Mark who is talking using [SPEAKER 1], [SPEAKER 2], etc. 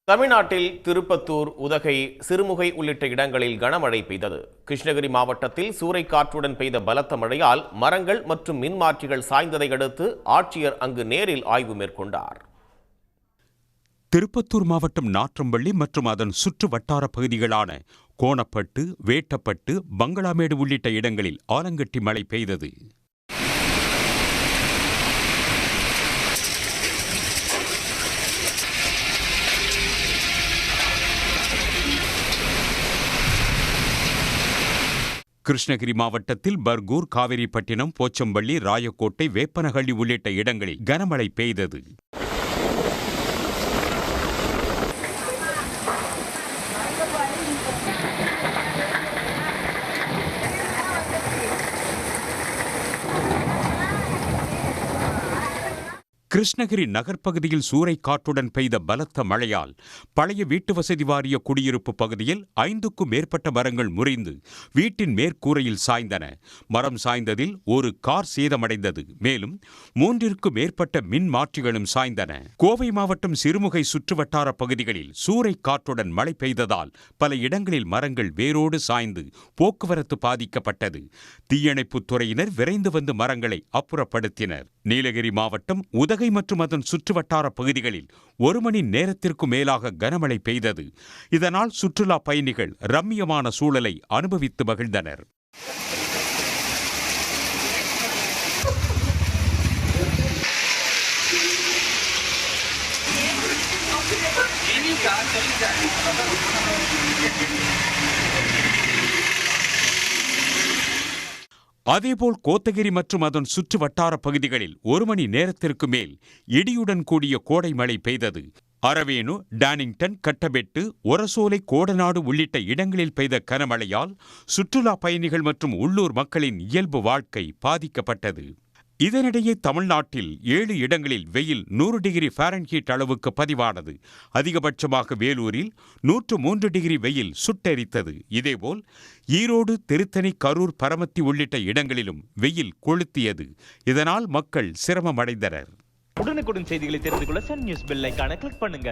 [SPEAKER 1] தமிழ்நாட்டில் திருப்பத்தூர், உதகை, சிறுமுகை உள்ளிட்ட இடங்களில் கனமழை பெய்தது. கிருஷ்ணகிரி மாவட்டத்தில் சூறைக்காற்றுடன் பெய்த பலத்த மழையால் மரங்கள் மற்றும் மின்மாற்றிகள் சாய்ந்ததை அடுத்து ஆட்சியர் அங்கு நேரில் ஆய்வு மேற்கொண்டார்.
[SPEAKER 2] திருப்பத்தூர் மாவட்டம் நாற்றம்பள்ளி மற்றும் அதன் சுற்று வட்டார பகுதிகளான கோணப்பட்டு, வேட்டப்பட்டு, பங்களாமேடு உள்ளிட்ட இடங்களில் ஆலங்கட்டி மழை பெய்தது. கிருஷ்ணகிரி மாவட்டத்தில் பர்கூர், காவிரிப்பட்டினம், போச்சம்பள்ளி, ராயக்கோட்டை, வேப்பனஹள்ளி உள்ளிட்ட இடங்களில் கனமழை பெய்தது. கிருஷ்ணகிரி நகர்ப்பகுதியில் சூறைக்காற்றுடன் பெய்த பலத்த மழையால் பழைய வீட்டு வசதி வாரிய குடியிருப்பு பகுதியில் 5க்கும் மேற்பட்ட மரங்கள் முறிந்து வீட்டின் மேற்கூரையில் சாய்ந்தன. மரம் சாய்ந்ததில் ஒரு கார் சேதமடைந்தது. மேலும் 3க்கும் மேற்பட்ட மின் மாற்றிகளும் சாய்ந்தன. கோவை மாவட்டம் சிறுமுகை சுற்றுவட்டார பகுதிகளில் சூறைக்காற்றுடன் மழை பெய்ததால் பல இடங்களில் மரங்கள் வேரோடு சாய்ந்து போக்குவரத்து பாதிக்கப்பட்டது. தீயணைப்புத் துறையினர் விரைந்து வந்து மரங்களை அப்புறப்படுத்தினர். நீலகிரி மாவட்டம் உதகை மற்றும் அதன் சுற்றுவட்டார பகுதிகளில் 1 மணி நேரத்திற்கு மேலாக கனமழை பெய்தது. இதனால் சுற்றுலா பயணிகள் ரம்மியமான சூழலை அனுபவித்து மகிழ்ந்தனர். அதேபோல் கோத்தகிரி மற்றும் அதன் சுற்று வட்டார பகுதிகளில் 1 மணி நேரத்திற்கு மேல் இடியுடன் கூடிய கோடை மழை பெய்தது. அரவேணு, டானிங்டன், கட்டபெட்டு, ஒரசோலை, கோடநாடு உள்ளிட்ட இடங்களில் பெய்த கனமழையால் சுற்றுலா பயணிகள் மற்றும் உள்ளூர் மக்களின் இயல்பு வாழ்க்கை பாதிக்கப்பட்டது. இதனிடையே தமிழ்நாட்டில் 7 இடங்களில் வெயில் 100 டிகிரி ஃபாரன்ஹீட் அளவுக்கு பதிவானது. அதிகபட்சமாக வேலூரில் 103 டிகிரி வெயில் சுட்டெரித்தது. இதேபோல் ஈரோடு, திருத்தணி, கரூர், பரமத்தி உள்ளிட்ட இடங்களிலும் வெயில் கொளுத்தியது. இதனால் மக்கள் சிரமமடைந்தனர்.
[SPEAKER 3] உடனுக்குடன் செய்திகளை தெரிந்து கொள்ள சன் நியூஸ் பெல் ஐகானை கிளிக் பண்ணுங்க.